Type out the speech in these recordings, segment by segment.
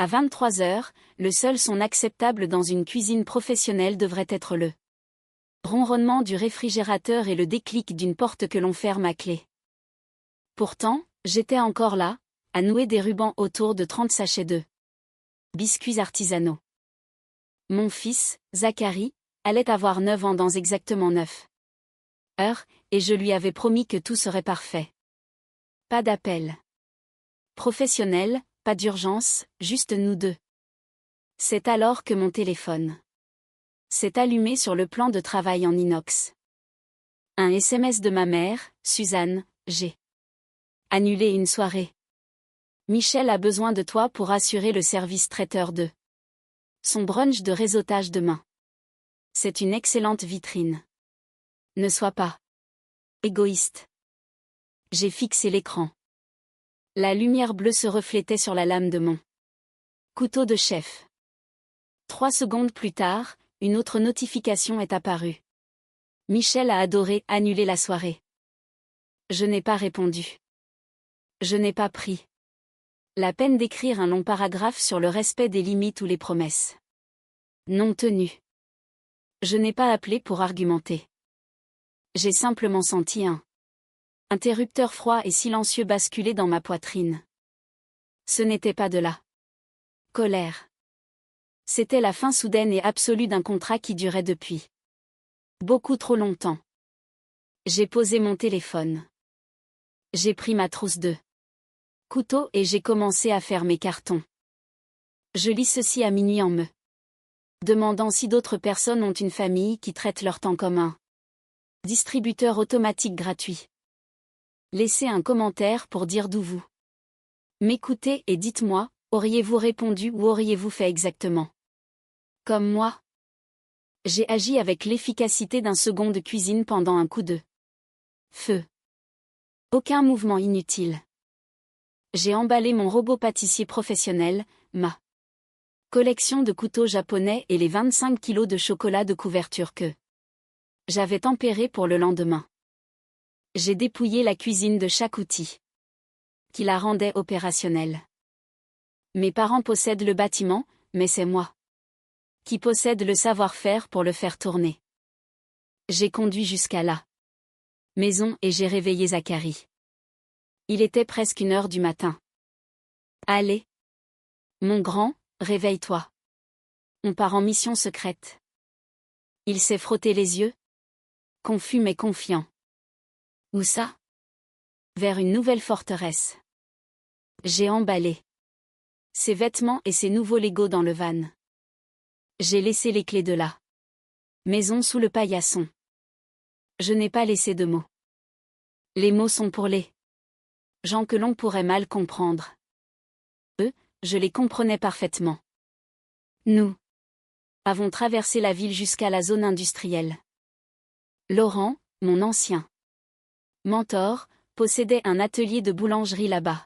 À 23 heures, le seul son acceptable dans une cuisine professionnelle devrait être le ronronnement du réfrigérateur et le déclic d'une porte que l'on ferme à clé. Pourtant, j'étais encore là, à nouer des rubans autour de 30 sachets de biscuits artisanaux. Mon fils, Zacharie, allait avoir 9 ans dans exactement 9 heures, et je lui avais promis que tout serait parfait. Pas d'appel professionnel, pas d'urgence, juste nous deux. C'est alors que mon téléphone s'est allumé sur le plan de travail en inox. Un SMS de ma mère, Suzanne, j'ai annulé une soirée. Michel a besoin de toi pour assurer le service traiteur de son brunch de réseautage demain. C'est une excellente vitrine. Ne sois pas égoïste. J'ai fixé l'écran. La lumière bleue se reflétait sur la lame de mon couteau de chef. 3 secondes plus tard, une autre notification est apparue. Michel a adoré annuler la soirée. Je n'ai pas répondu. Je n'ai pas pris la peine d'écrire un long paragraphe sur le respect des limites ou les promesses non tenues. Je n'ai pas appelé pour argumenter. J'ai simplement senti un interrupteur froid et silencieux basculer dans ma poitrine. Ce n'était pas de la colère. C'était la fin soudaine et absolue d'un contrat qui durait depuis beaucoup trop longtemps. J'ai posé mon téléphone. J'ai pris ma trousse de couteau et j'ai commencé à faire mes cartons. Je lis ceci à minuit en me demandant si d'autres personnes ont une famille qui traite leur temps comme un distributeur automatique gratuit. Laissez un commentaire pour dire d'où vous m'écoutez et dites-moi, auriez-vous répondu ou auriez-vous fait exactement comme moi? J'ai agi avec l'efficacité d'un second de cuisine pendant un coup de feu. Aucun mouvement inutile. J'ai emballé mon robot pâtissier professionnel, ma collection de couteaux japonais et les 25 kilos de chocolat de couverture que j'avais tempéré pour le lendemain. J'ai dépouillé la cuisine de chaque outil qui la rendait opérationnelle. Mes parents possèdent le bâtiment, mais c'est moi qui possède le savoir-faire pour le faire tourner. J'ai conduit jusqu'à la maison et j'ai réveillé Zacharie. Il était presque 1 heure du matin. Allez, mon grand, réveille-toi. On part en mission secrète. Il s'est frotté les yeux, confus mais confiant. Où ça? Vers une nouvelle forteresse. J'ai emballé ses vêtements et ses nouveaux Legos dans le van. J'ai laissé les clés de la maison sous le paillasson. Je n'ai pas laissé de mots. Les mots sont pour les gens que l'on pourrait mal comprendre. Eux, je les comprenais parfaitement. Nous avons traversé la ville jusqu'à la zone industrielle. Laurent, mon ancien mentor, possédait un atelier de boulangerie là-bas.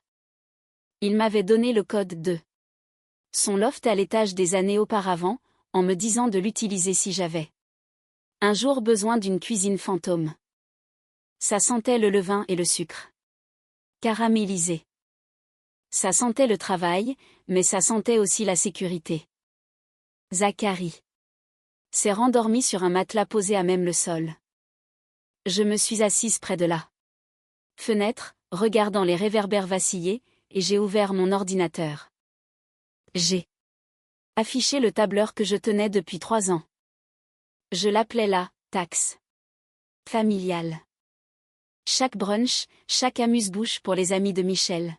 Il m'avait donné le code de son loft à l'étage des années auparavant, en me disant de l'utiliser si j'avais un jour besoin d'une cuisine fantôme. Ça sentait le levain et le sucre caramélisé. Ça sentait le travail, mais ça sentait aussi la sécurité. Zacharie s'est rendormi sur un matelas posé à même le sol. Je me suis assise près de la fenêtre, regardant les réverbères vaciller, et j'ai ouvert mon ordinateur. J'ai affiché le tableur que je tenais depuis 3 ans. Je l'appelais la taxe familiale. Chaque brunch, chaque amuse-bouche pour les amis de Michel.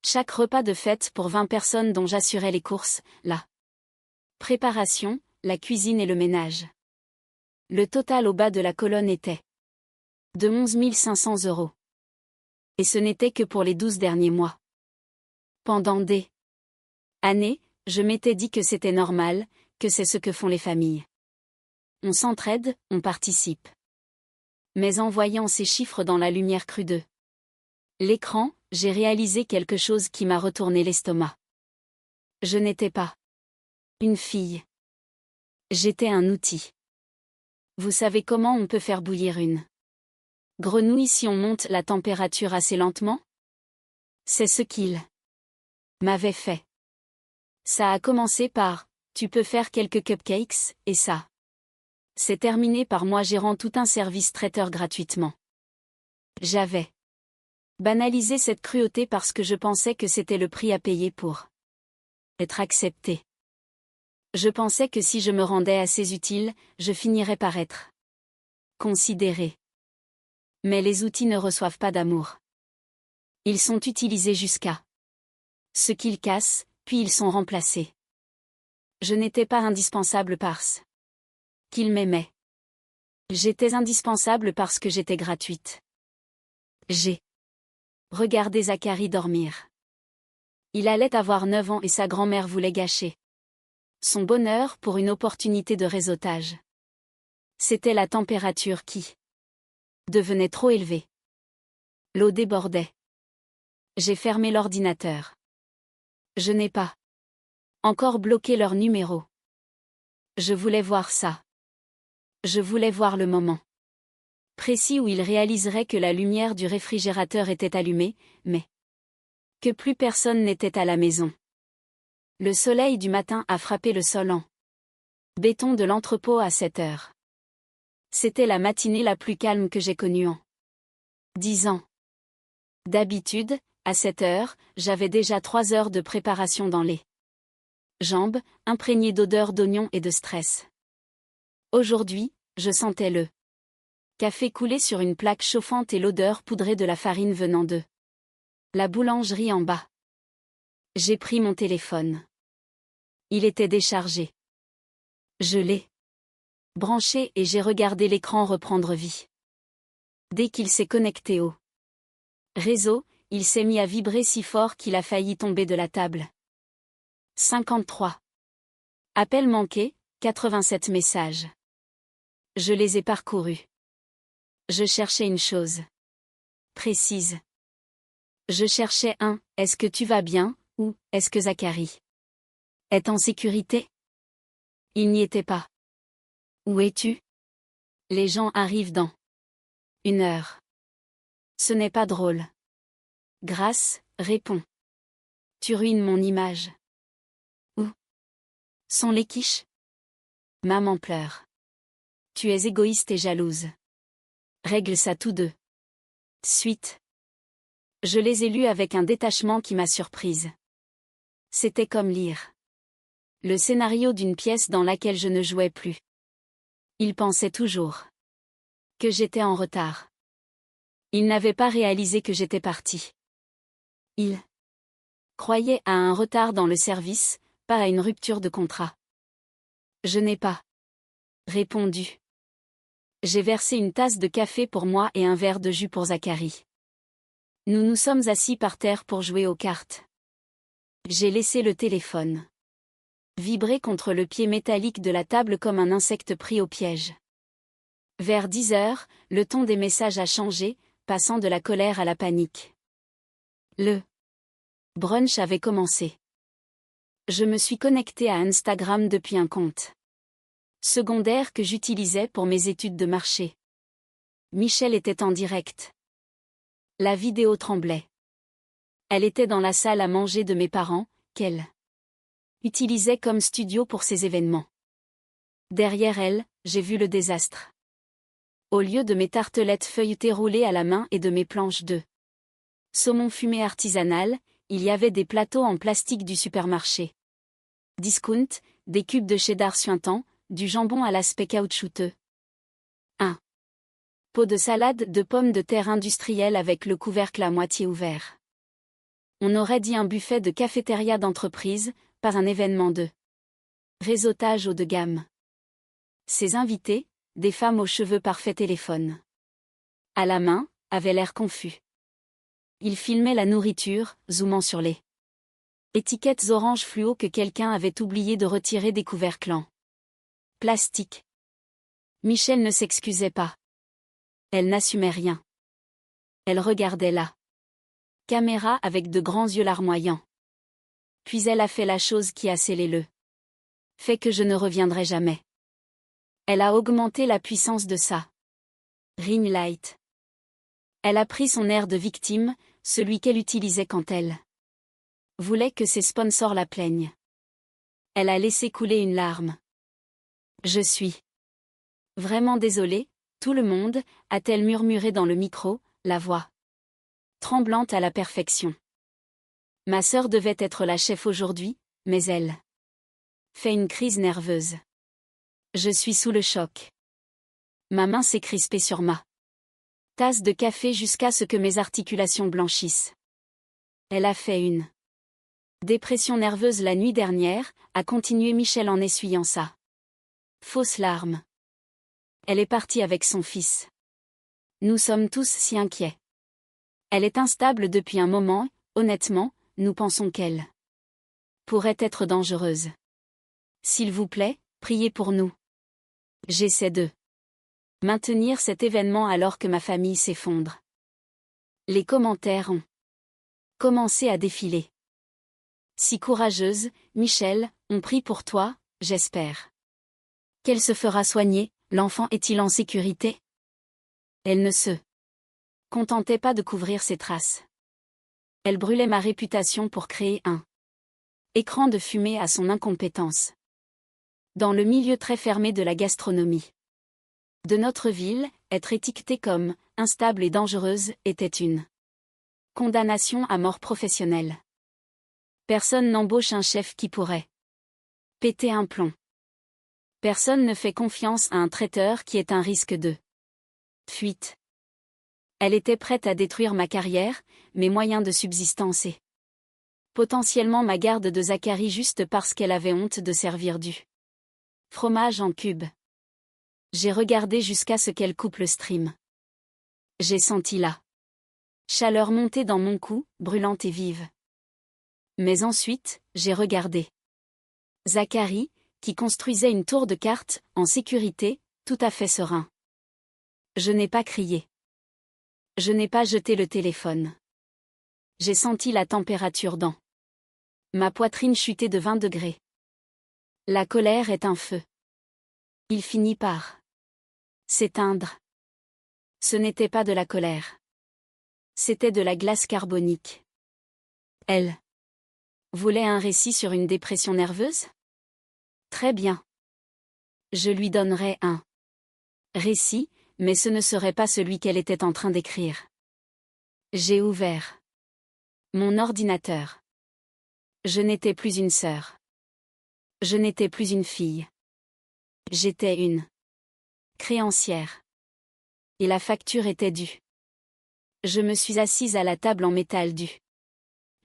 Chaque repas de fête pour 20 personnes dont j'assurais les courses, la préparation, la cuisine et le ménage. Le total au bas de la colonne était de 11 500 €. Et ce n'était que pour les 12 derniers mois. Pendant des années, je m'étais dit que c'était normal, que c'est ce que font les familles. On s'entraide, on participe. Mais en voyant ces chiffres dans la lumière crue de l'écran, j'ai réalisé quelque chose qui m'a retourné l'estomac. Je n'étais pas une fille. J'étais un outil. Vous savez comment on peut faire bouillir une grenouille si on monte la température assez lentement? C'est ce qu'il m'avait fait. Ça a commencé par « tu peux faire quelques cupcakes » et ça. C'est terminé par moi gérant tout un service traiteur gratuitement. J'avais banalisé cette cruauté parce que je pensais que c'était le prix à payer pour être accepté. Je pensais que si je me rendais assez utile, je finirais par être considéré. Mais les outils ne reçoivent pas d'amour. Ils sont utilisés jusqu'à ce qu'ils cassent, puis ils sont remplacés. Je n'étais pas indispensable parce qu'ils m'aimaient. J'étais indispensable parce que j'étais gratuite. J'ai regardé Zacharie dormir. Il allait avoir 9 ans et sa grand-mère voulait gâcher son bonheur pour une opportunité de réseautage. C'était la température qui devenait trop élevée. L'eau débordait. J'ai fermé l'ordinateur. Je n'ai pas encore bloqué leur numéro. Je voulais voir ça. Je voulais voir le moment précis où il réaliserait que la lumière du réfrigérateur était allumée, mais que plus personne n'était à la maison. Le soleil du matin a frappé le sol en béton de l'entrepôt à 7 heures. C'était la matinée la plus calme que j'ai connue en 10 ans. D'habitude, à 7 heures, j'avais déjà 3 heures de préparation dans les jambes, imprégnées d'odeur d'oignon et de stress. Aujourd'hui, je sentais le café couler sur une plaque chauffante et l'odeur poudrée de la farine venant de la boulangerie en bas. J'ai pris mon téléphone. Il était déchargé. Je l'ai branché et j'ai regardé l'écran reprendre vie. Dès qu'il s'est connecté au réseau, il s'est mis à vibrer si fort qu'il a failli tomber de la table. 53. Appel manqué, 87 messages. Je les ai parcourus. Je cherchais une chose précise. Je cherchais un « Est-ce que tu vas bien ?» ou « Est-ce que Zacharie est en sécurité ?» Il n'y était pas. Où es-tu? Les gens arrivent dans 1 heure. Ce n'est pas drôle. Grâce, réponds. Tu ruines mon image. Où sont les quiches? Maman pleure. Tu es égoïste et jalouse. Règle ça tous deux. Suite. Je les ai lus avec un détachement qui m'a surprise. C'était comme lire le scénario d'une pièce dans laquelle je ne jouais plus. Il pensait toujours que j'étais en retard. Il n'avait pas réalisé que j'étais partie. Il croyait à un retard dans le service, pas à une rupture de contrat. Je n'ai pas répondu. J'ai versé une tasse de café pour moi et un verre de jus pour Zacharie. Nous nous sommes assis par terre pour jouer aux cartes. J'ai laissé le téléphone vibrer contre le pied métallique de la table comme un insecte pris au piège. Vers 10 heures, le ton des messages a changé, passant de la colère à la panique. Le brunch avait commencé. Je me suis connectée à Instagram depuis un compte secondaire que j'utilisais pour mes études de marché. Michel était en direct. La vidéo tremblait. Elle était dans la salle à manger de mes parents, qu'elle utilisait comme studio pour ses événements. Derrière elle, j'ai vu le désastre. Au lieu de mes tartelettes feuilletées roulées à la main et de mes planches de saumon fumé artisanal, il y avait des plateaux en plastique du supermarché. Discount, des cubes de cheddar suintant, du jambon à l'aspect caoutchouteux. Un pot de salade de pommes de terre industrielle avec le couvercle à moitié ouvert. On aurait dit un buffet de cafétéria d'entreprise, pas un événement de réseautage haut de gamme. Ses invités, des femmes aux cheveux parfaits téléphones à la main, avaient l'air confus. Ils filmaient la nourriture, zoomant sur les étiquettes orange fluo que quelqu'un avait oublié de retirer des couvercles en plastique. Michel ne s'excusait pas. Elle n'assumait rien. Elle regardait la caméra avec de grands yeux larmoyants. Puis elle a fait la chose qui a scellé le fait que je ne reviendrai jamais. Elle a augmenté la puissance de sa ring light. Elle a pris son air de victime, celui qu'elle utilisait quand elle voulait que ses sponsors la plaignent. Elle a laissé couler une larme. Je suis vraiment désolée, tout le monde, a-t-elle murmuré dans le micro, la voix tremblante à la perfection. Ma sœur devait être la chef aujourd'hui, mais elle fait une crise nerveuse. Je suis sous le choc. Ma main s'est crispée sur ma tasse de café jusqu'à ce que mes articulations blanchissent. Elle a fait une dépression nerveuse la nuit dernière, a continué Michel en essuyant sa fausse larme. Elle est partie avec son fils. Nous sommes tous si inquiets. Elle est instable depuis un moment, honnêtement, nous pensons qu'elle pourrait être dangereuse. S'il vous plaît, priez pour nous. J'essaie de maintenir cet événement alors que ma famille s'effondre. Les commentaires ont commencé à défiler. Si courageuse, Michel, on prie pour toi, j'espère qu'elle se fera soigner, l'enfant est-il en sécurité? Elle ne se contentait pas de couvrir ses traces. Elle brûlait ma réputation pour créer un écran de fumée à son incompétence. Dans le milieu très fermé de la gastronomie de notre ville, être étiquetée comme instable et dangereuse était une condamnation à mort professionnelle. Personne n'embauche un chef qui pourrait péter un plomb. Personne ne fait confiance à un traiteur qui est un risque de fuite. Elle était prête à détruire ma carrière, mes moyens de subsistance et potentiellement ma garde de Zacharie juste parce qu'elle avait honte de servir du fromage en cube. J'ai regardé jusqu'à ce qu'elle coupe le stream. J'ai senti la chaleur monter dans mon cou, brûlante et vive. Mais ensuite, j'ai regardé Zacharie, qui construisait une tour de cartes, en sécurité, tout à fait serein. Je n'ai pas crié. Je n'ai pas jeté le téléphone. J'ai senti la température dans ma poitrine chuter de 20 degrés. La colère est un feu. Il finit par s'éteindre. Ce n'était pas de la colère. C'était de la glace carbonique. Elle voulait un récit sur une dépression nerveuse? Très bien. Je lui donnerais un récit, mais ce ne serait pas celui qu'elle était en train d'écrire. J'ai ouvert mon ordinateur. Je n'étais plus une sœur. Je n'étais plus une fille. J'étais une créancière. Et la facture était due. Je me suis assise à la table en métal du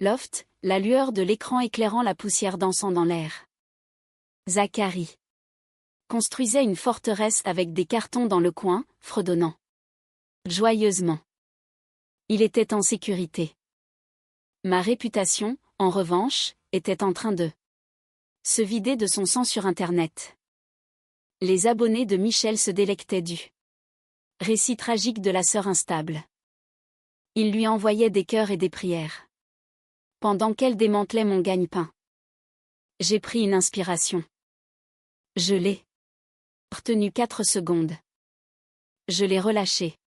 loft, la lueur de l'écran éclairant la poussière dansant dans l'air. Zacharie construisait une forteresse avec des cartons dans le coin, fredonnant joyeusement. Il était en sécurité. Ma réputation, en revanche, était en train de se vider de son sang sur Internet. Les abonnés de Michel se délectaient du récit tragique de la sœur instable. Ils lui envoyaient des cœurs et des prières. Pendant qu'elle démantelait mon gagne-pain. J'ai pris une inspiration. Je l'ai retenu 4 secondes. Je l'ai relâché.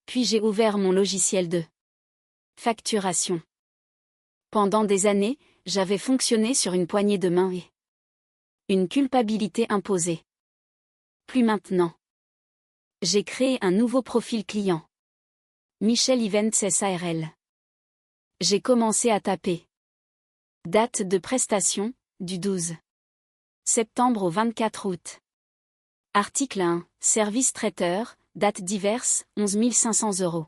Puis j'ai ouvert mon logiciel de facturation. Pendant des années, j'avais fonctionné sur une poignée de main et une culpabilité imposée. Plus maintenant. J'ai créé un nouveau profil client. Michel Events SARL. J'ai commencé à taper. Date de prestation, du 12 septembre au 24 août. Article 1, service traiteur, date diverses, 11 500 €.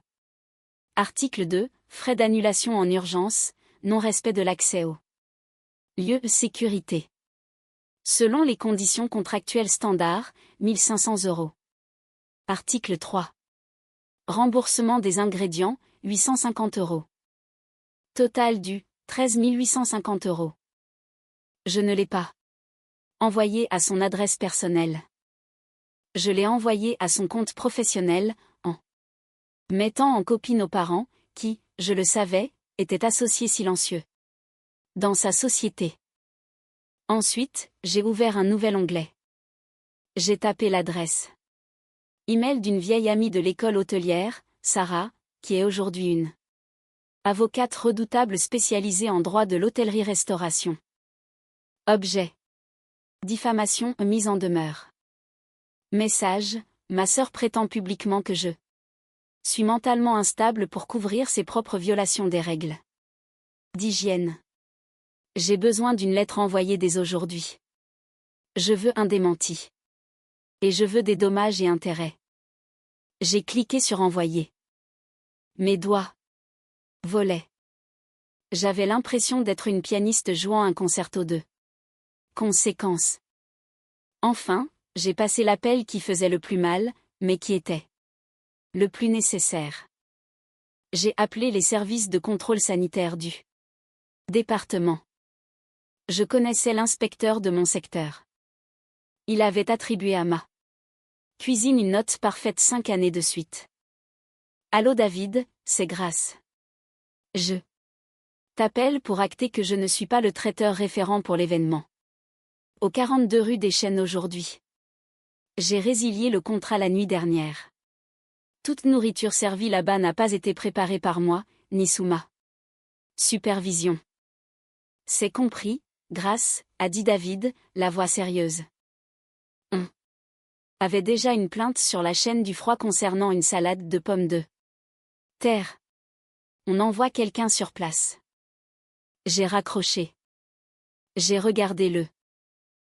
Article 2, frais d'annulation en urgence, non-respect de l'accès au lieu de sécurité. Selon les conditions contractuelles standards, 1 500 €. Article 3. Remboursement des ingrédients, 850 €. Total du, 13 850 €. Je ne l'ai pas envoyé à son adresse personnelle. Je l'ai envoyé à son compte professionnel, en mettant en copie nos parents, qui, je le savais, étaient associés silencieux dans sa société. Ensuite, j'ai ouvert un nouvel onglet. J'ai tapé l'adresse email d'une vieille amie de l'école hôtelière, Sarah, qui est aujourd'hui une avocate redoutable spécialisée en droit de l'hôtellerie-restauration. Objet. Diffamation, mise en demeure. Message, ma sœur prétend publiquement que je suis mentalement instable pour couvrir ses propres violations des règles d'hygiène. J'ai besoin d'une lettre envoyée dès aujourd'hui. Je veux un démenti. Et je veux des dommages et intérêts. J'ai cliqué sur envoyer. Mes doigts volaient. J'avais l'impression d'être une pianiste jouant un concerto de conséquences. Enfin, j'ai passé l'appel qui faisait le plus mal, mais qui était le plus nécessaire. J'ai appelé les services de contrôle sanitaire du département. Je connaissais l'inspecteur de mon secteur. Il avait attribué à ma cuisine une note parfaite 5 années de suite. Allô David, c'est Grace. Je t'appelle pour acter que je ne suis pas le traiteur référent pour l'événement. Au 42 rue des Chênes aujourd'hui. J'ai résilié le contrat la nuit dernière. Toute nourriture servie là-bas n'a pas été préparée par moi, ni sous ma supervision. C'est compris, Grace, a dit David, la voix sérieuse. On avait déjà une plainte sur la chaîne du froid concernant une salade de pommes de terre. On envoie quelqu'un sur place. J'ai raccroché. J'ai regardé le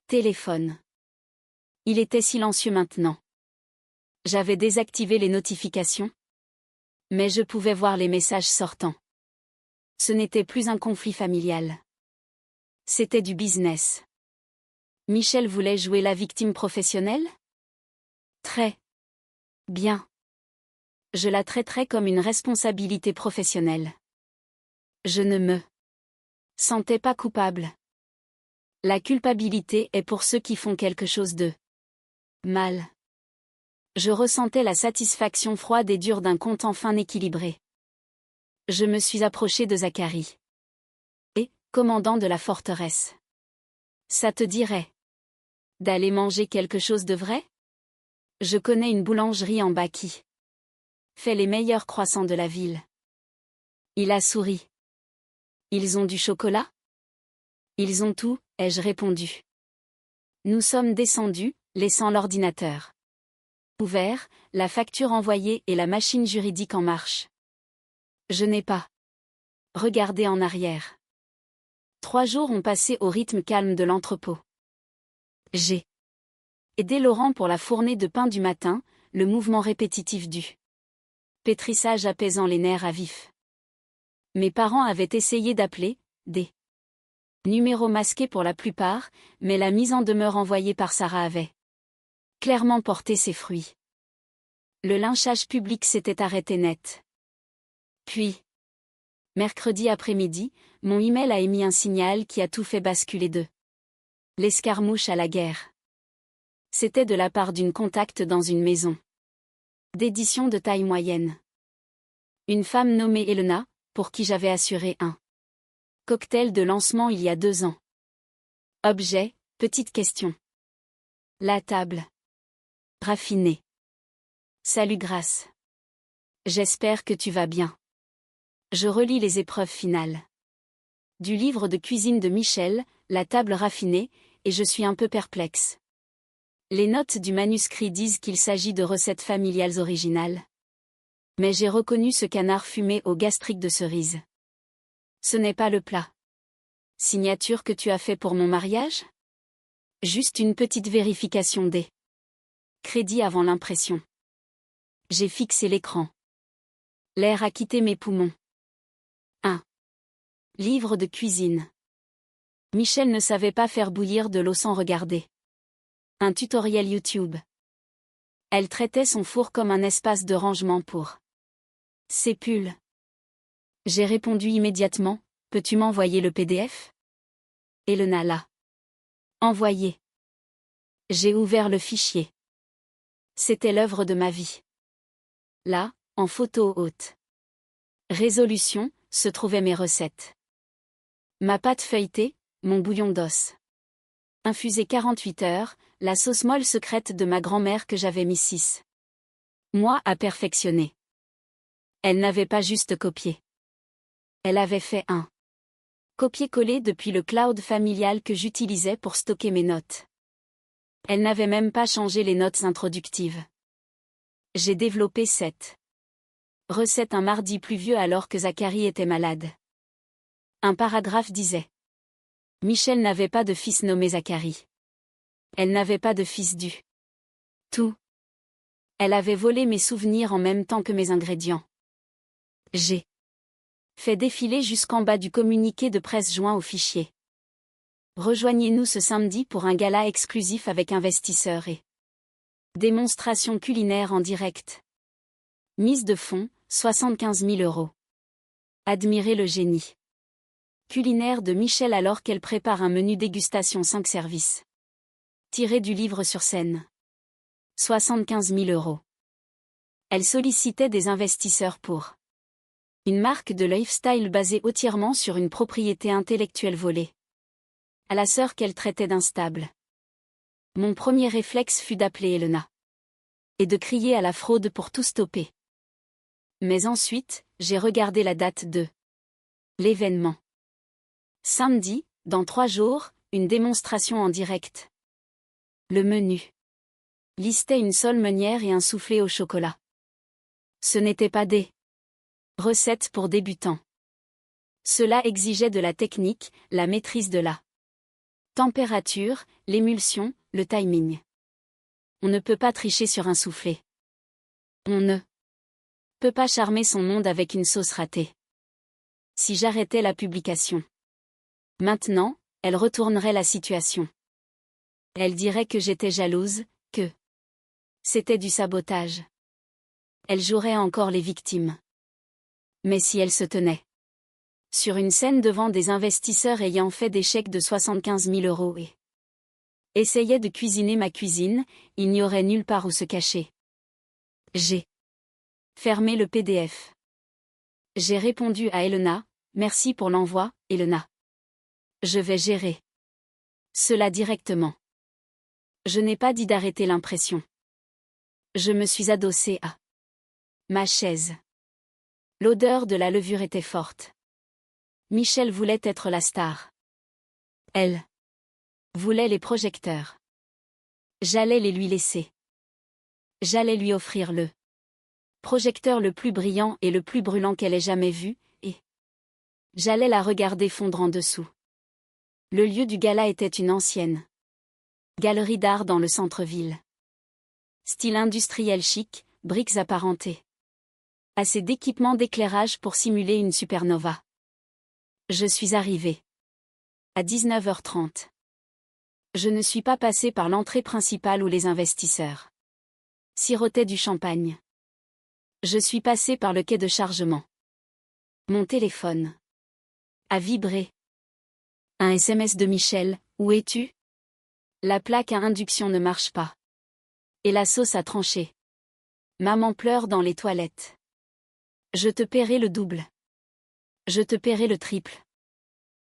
téléphone. Il était silencieux maintenant. J'avais désactivé les notifications. Mais je pouvais voir les messages sortant. Ce n'était plus un conflit familial. C'était du business. Michel voulait jouer la victime professionnelle? Très bien. Je la traiterais comme une responsabilité professionnelle. Je ne me sentais pas coupable. La culpabilité est pour ceux qui font quelque chose de mal. Je ressentais la satisfaction froide et dure d'un compte enfin équilibré. Je me suis approché de Zacharie. Et, commandant de la forteresse. Ça te dirait d'aller manger quelque chose de vrai? Je connais une boulangerie en bas qui fait les meilleurs croissants de la ville. Il a souri. Ils ont du chocolat? Ils ont tout, ai-je répondu. Nous sommes descendus, laissant l'ordinateur ouvert, la facture envoyée et la machine juridique en marche. Je n'ai pas regardé en arrière. 3 jours ont passé au rythme calme de l'entrepôt. J'ai aidé Laurent pour la fournée de pain du matin, le mouvement répétitif du pétrissage apaisant les nerfs à vif. Mes parents avaient essayé d'appeler, des numéros masqués pour la plupart, mais la mise en demeure envoyée par Sarah avait clairement porté ses fruits. Le lynchage public s'était arrêté net. Puis, mercredi après-midi, mon email a émis un signal qui a tout fait basculer de l'escarmouche à la guerre. C'était de la part d'une contacte dans une maison d'édition de taille moyenne. Une femme nommée Elena, pour qui j'avais assuré un cocktail de lancement il y a 2 ans. Objet, petite question. La table. Raffinée. Salut Grace. J'espère que tu vas bien. Je relis les épreuves finales du livre de cuisine de Michel, La table raffinée, et je suis un peu perplexe. Les notes du manuscrit disent qu'il s'agit de recettes familiales originales. Mais j'ai reconnu ce canard fumé au gastrique de cerise. Ce n'est pas le plat signature que tu as fait pour mon mariage? Juste une petite vérification des crédits avant l'impression. J'ai fixé l'écran. L'air a quitté mes poumons. 1. Livre de cuisine. Michel ne savait pas faire bouillir de l'eau sans regarder un tutoriel YouTube. Elle traitait son four comme un espace de rangement pour ses pulls. J'ai répondu immédiatement, peux-tu m'envoyer le PDF? Elena l'a envoyé. J'ai ouvert le fichier. C'était l'œuvre de ma vie. Là, en photo haute résolution, se trouvaient mes recettes. Ma pâte feuilletée, mon bouillon d'os. Infusé 48 heures, la sauce molle secrète de ma grand-mère que j'avais mis 6 mois à perfectionner. Elle n'avait pas juste copié. Elle avait fait un copier-coller depuis le cloud familial que j'utilisais pour stocker mes notes. Elle n'avait même pas changé les notes introductives. J'ai développé cette recette un mardi pluvieux alors que Zacharie était malade. Un paragraphe disait. Michel n'avait pas de fils nommé Zacharie. Elle n'avait pas de fils du tout. Elle avait volé mes souvenirs en même temps que mes ingrédients. J'ai fait défiler jusqu'en bas du communiqué de presse joint au fichier. Rejoignez-nous ce samedi pour un gala exclusif avec investisseurs et démonstration culinaire en direct. Mise de fonds, 75 000 €. Admirez le génie culinaire de Michel alors qu'elle prépare un menu dégustation 5 services. Tiré du livre Sur scène. 75 000 €. Elle sollicitait des investisseurs pour une marque de lifestyle basée entièrement sur une propriété intellectuelle volée à la sœur qu'elle traitait d'instable. Mon premier réflexe fut d'appeler Elena et de crier à la fraude pour tout stopper. Mais ensuite, j'ai regardé la date de l'événement. Samedi, dans 3 jours, une démonstration en direct. Le menu listait une sole meunière et un soufflé au chocolat. Ce n'était pas des recettes pour débutants. Cela exigeait de la technique, la maîtrise de la température, l'émulsion, le timing. On ne peut pas tricher sur un soufflé. On ne peut pas charmer son monde avec une sauce ratée. Si j'arrêtais la publication maintenant, elle retournerait la situation. Elle dirait que j'étais jalouse, que c'était du sabotage. Elle jouerait encore les victimes. Mais si elle se tenait sur une scène devant des investisseurs ayant fait des chèques de 75 000 € et essayait de cuisiner ma cuisine, il n'y aurait nulle part où se cacher. J'ai fermé le PDF. J'ai répondu à Elena, merci pour l'envoi, Elena. Je vais gérer cela directement. Je n'ai pas dit d'arrêter l'impression. Je me suis adossée à ma chaise. L'odeur de la levure était forte. Michel voulait être la star. Elle voulait les projecteurs. J'allais les lui laisser. J'allais lui offrir le projecteur le plus brillant et le plus brûlant qu'elle ait jamais vu, et j'allais la regarder fondre en dessous. Le lieu du gala était une ancienne galerie d'art dans le centre-ville. Style industriel chic, briques apparentées. Assez d'équipements d'éclairage pour simuler une supernova. Je suis arrivée à 19h30. Je ne suis pas passée par l'entrée principale où les investisseurs sirotaient du champagne. Je suis passée par le quai de chargement. Mon téléphone a vibré. Un SMS de Michel, où es-tu? La plaque à induction ne marche pas. Et la sauce a tranché. Maman pleure dans les toilettes. Je te paierai le double. Je te paierai le triple.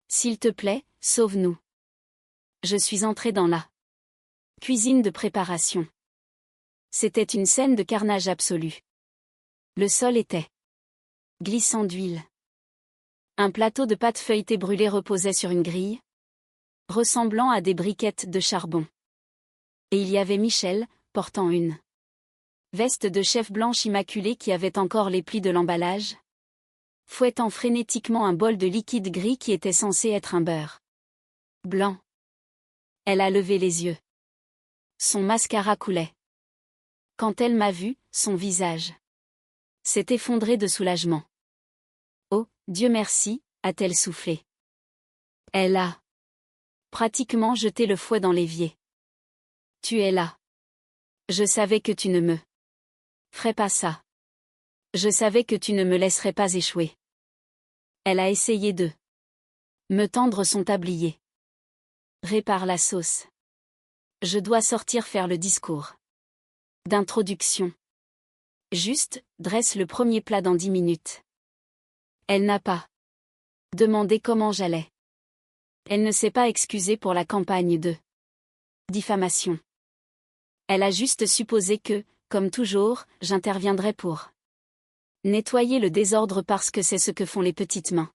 S'il te plaît, sauve-nous. Je suis entrée dans la cuisine de préparation. C'était une scène de carnage absolu. Le sol était glissant d'huile. Un plateau de pâte feuilletée brûlée reposait sur une grille, ressemblant à des briquettes de charbon. Et il y avait Michel, portant une veste de chef blanche immaculée qui avait encore les plis de l'emballage, fouettant frénétiquement un bol de liquide gris qui était censé être un beurre blanc. Elle a levé les yeux. Son mascara coulait. Quand elle m'a vu, son visage s'est effondré de soulagement. Oh, Dieu merci, a-t-elle soufflé. Elle a pratiquement jeté le fouet dans l'évier. Tu es là. Je savais que tu ne me ferais pas ça. Je savais que tu ne me laisserais pas échouer. Elle a essayé de me tendre son tablier. Répare la sauce. Je dois sortir faire le discours d'introduction. Juste, dresse le premier plat dans 10 minutes. Elle n'a pas demandé comment j'allais. Elle ne s'est pas excusée pour la campagne de diffamation. Elle a juste supposé que, comme toujours, j'interviendrais pour nettoyer le désordre parce que c'est ce que font les petites mains.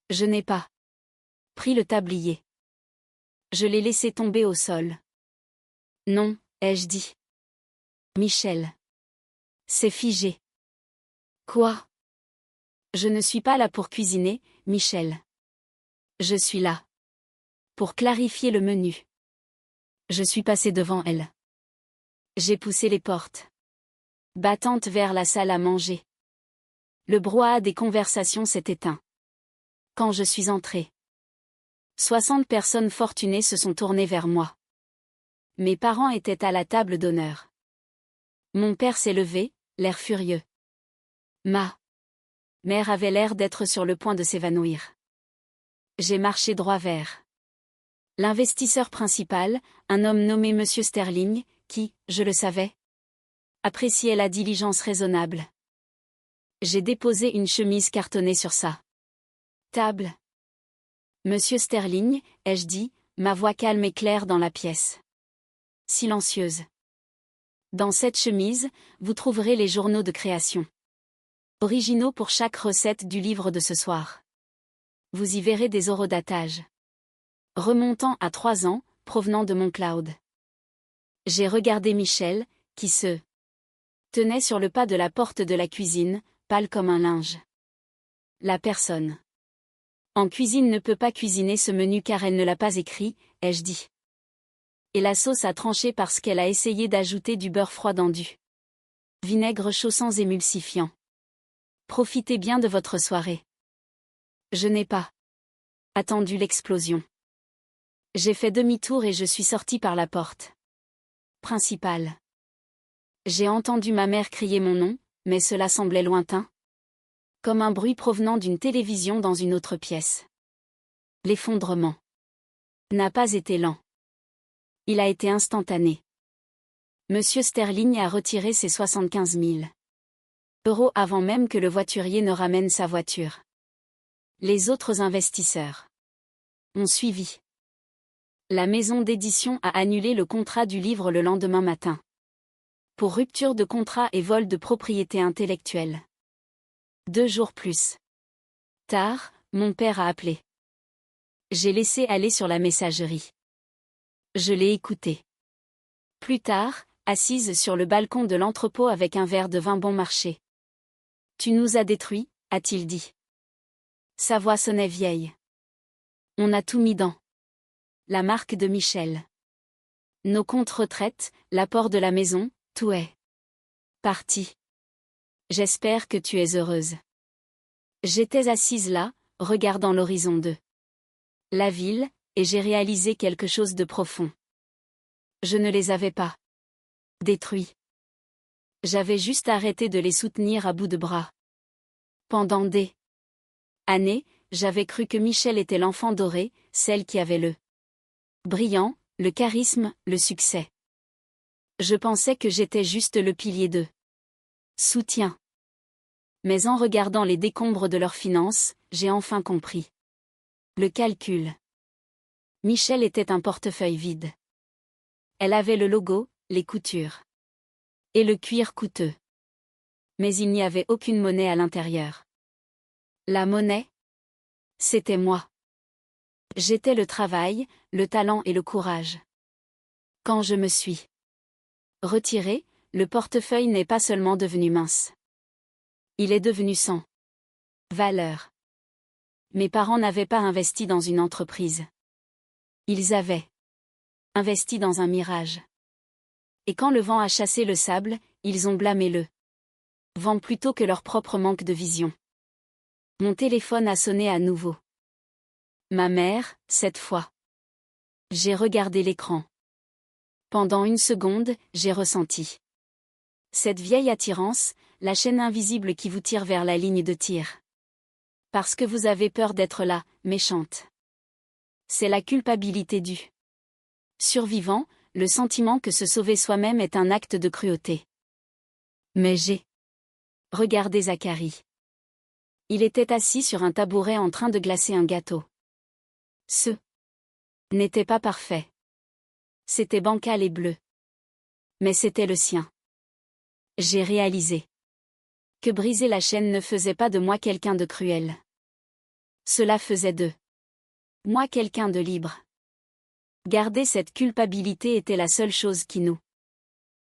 Je n'ai pas pris le tablier. Je l'ai laissé tomber au sol. Non, ai-je dit. Michel. C'est figé. Quoi? Je ne suis pas là pour cuisiner, Michel. Je suis là pour clarifier le menu. Je suis passé devant elle. J'ai poussé les portes battantes vers la salle à manger. Le brouhaha des conversations s'est éteint. Quand je suis entré, 60 personnes fortunées se sont tournées vers moi. Mes parents étaient à la table d'honneur. Mon père s'est levé, l'air furieux. Ma mère avait l'air d'être sur le point de s'évanouir. J'ai marché droit vers l'investisseur principal, un homme nommé Monsieur Sterling, qui, je le savais, appréciait la diligence raisonnable. J'ai déposé une chemise cartonnée sur sa table. Monsieur Sterling, ai-je dit, ma voix calme et claire dans la pièce. Silencieuse. Dans cette chemise, vous trouverez les journaux de création. Originaux pour chaque recette du livre de ce soir. Vous y verrez des horodatages remontant à 3 ans, provenant de mon cloud. J'ai regardé Michel, qui se tenait sur le pas de la porte de la cuisine, pâle comme un linge. La personne en cuisine ne peut pas cuisiner ce menu car elle ne l'a pas écrit, ai-je dit. Et la sauce a tranché parce qu'elle a essayé d'ajouter du beurre froid dans du vinaigre chaud sans émulsifiant. Profitez bien de votre soirée. Je n'ai pas attendu l'explosion. J'ai fait demi-tour et je suis sorti par la porte principale. J'ai entendu ma mère crier mon nom, mais cela semblait lointain. Comme un bruit provenant d'une télévision dans une autre pièce. L'effondrement n'a pas été lent. Il a été instantané. Monsieur Sterling a retiré ses 75 000 € avant même que le voiturier ne ramène sa voiture. Les autres investisseurs ont suivi. La maison d'édition a annulé le contrat du livre le lendemain matin. Pour rupture de contrat et vol de propriété intellectuelle. 2 jours plus tard, mon père a appelé. J'ai laissé aller sur la messagerie. Je l'ai écouté. Plus tard, assise sur le balcon de l'entrepôt avec un verre de vin bon marché. Tu nous as détruits, a-t-il dit. Sa voix sonnait vieille. On a tout mis dans la marque de Michel. Nos comptes retraites, l'apport de la maison, tout est parti. J'espère que tu es heureuse. J'étais assise là, regardant l'horizon de la ville, et j'ai réalisé quelque chose de profond. Je ne les avais pas détruits. J'avais juste arrêté de les soutenir à bout de bras. Pendant des années, j'avais cru que Michel était l'enfant doré, celle qui avait le brillant, le charisme, le succès. Je pensais que j'étais juste le pilier de soutien. Mais en regardant les décombres de leurs finances, j'ai enfin compris. Le calcul. Michel était un portefeuille vide. Elle avait le logo, les coutures. Et le cuir coûteux. Mais il n'y avait aucune monnaie à l'intérieur. La monnaie? C'était moi. J'étais le travail, le talent et le courage. Quand je me suis retiré, le portefeuille n'est pas seulement devenu mince. Il est devenu sans valeur. Mes parents n'avaient pas investi dans une entreprise. Ils avaient investi dans un mirage. Et quand le vent a chassé le sable, ils ont blâmé le vent plutôt que leur propre manque de vision. Mon téléphone a sonné à nouveau. Ma mère, cette fois. J'ai regardé l'écran. Pendant 1 seconde, j'ai ressenti cette vieille attirance, la chaîne invisible qui vous tire vers la ligne de tir. Parce que vous avez peur d'être là, méchante. C'est la culpabilité du survivant, le sentiment que se sauver soi-même est un acte de cruauté. Mais j'ai regardé Zacharie. Il était assis sur un tabouret en train de glacer un gâteau. Ce n'était pas parfait. C'était bancal et bleu. Mais c'était le sien. J'ai réalisé que briser la chaîne ne faisait pas de moi quelqu'un de cruel. Cela faisait de moi quelqu'un de libre. Garder cette culpabilité était la seule chose qui nous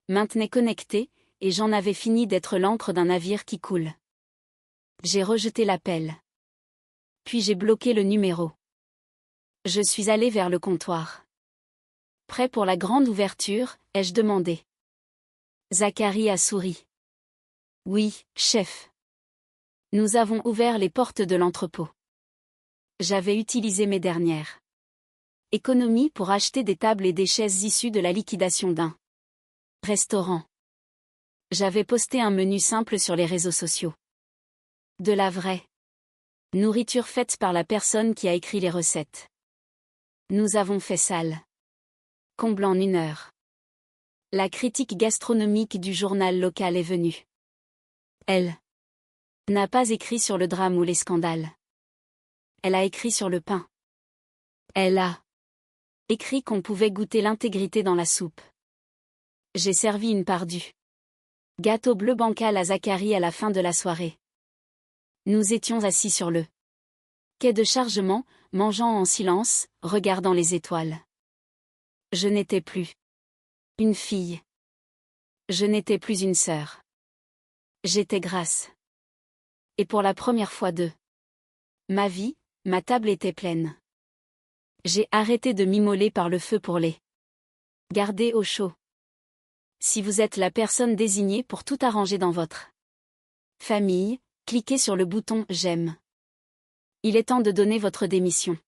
maintenait connectés, et j'en avais fini d'être l'ancre d'un navire qui coule. J'ai rejeté l'appel. Puis j'ai bloqué le numéro. Je suis allé vers le comptoir. Prêt pour la grande ouverture, ai-je demandé. Zacharie a souri. Oui, chef. Nous avons ouvert les portes de l'entrepôt. J'avais utilisé mes dernières économies pour acheter des tables et des chaises issues de la liquidation d'un restaurant. J'avais posté un menu simple sur les réseaux sociaux. De la vraie nourriture faite par la personne qui a écrit les recettes. Nous avons fait salle comble en 1 heure. La critique gastronomique du journal local est venue. Elle n'a pas écrit sur le drame ou les scandales. Elle a écrit sur le pain. Elle a écrit qu'on pouvait goûter l'intégrité dans la soupe. J'ai servi une part du gâteau bleu bancal à Zacharie à la fin de la soirée. Nous étions assis sur le quai de chargement, mangeant en silence, regardant les étoiles. Je n'étais plus une fille. Je n'étais plus une sœur. J'étais Grâce. Et pour la première fois de ma vie, ma table était pleine. J'ai arrêté de m'immoler par le feu pour les garder au chaud. Si vous êtes la personne désignée pour tout arranger dans votre famille, cliquez sur le bouton « J'aime ». Il est temps de donner votre démission.